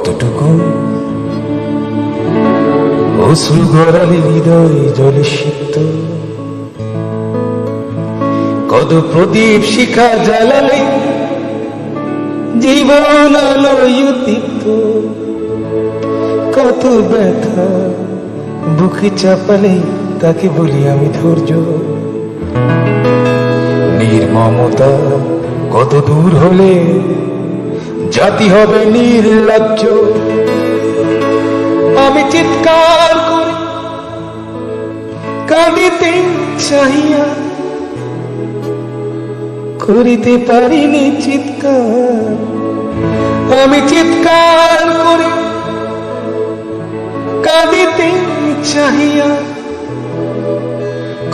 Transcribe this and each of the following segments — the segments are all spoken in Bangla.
কতটুকু অশ্রু গড়ালে হৃদয় জলে সিক্ত, কত প্রদীপ শিখা জ্বালালে জীবন আলোয় উদ্দীপ্ত, কত ব্যথা বুকে চাপালে তাকে বলি আমি ধৈর্য। নির্মমতা কত দূর হলে জাতি হবে নির্লজ্জ। আমি চিৎকার করি কাঁদিতে চাহিয়া, করিতে পারিনি চিৎকার। আমি চিৎকার করি কাঁদিতে চাহিয়া,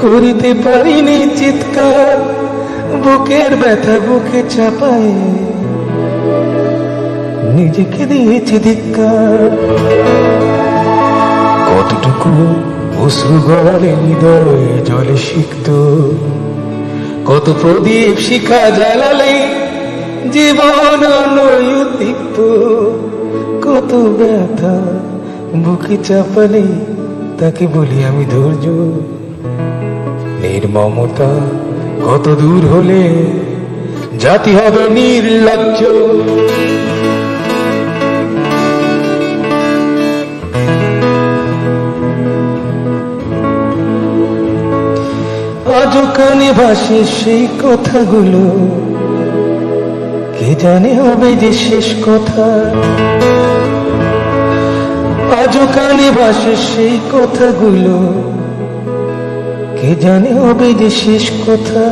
করিতে পারিনি চিৎকার। বুকের ব্যথা বুকে চাপায় নিজেকে দিয়েছি ধিক্কার। কতটুকু অশ্রু গড়ালে হৃদয় জলে সিক্ত, কত প্রদীপ শিখা জ্বালালে জীবন আলোয় উদ্দীপ্ত, কত ব্যথা বুকে চাপালে তাকে বলি আমি ধৈর্য। নির্মমতা কত দূর হলে জাতি হবে নির্লজ্জ। আজও কানে ভাসে সেই কথাগুলো, কে জানে হবে যে শেষ কথা। আজও কানে ভাসে সেই কথাগুলো, কে জানে হবে যে শেষ কথা।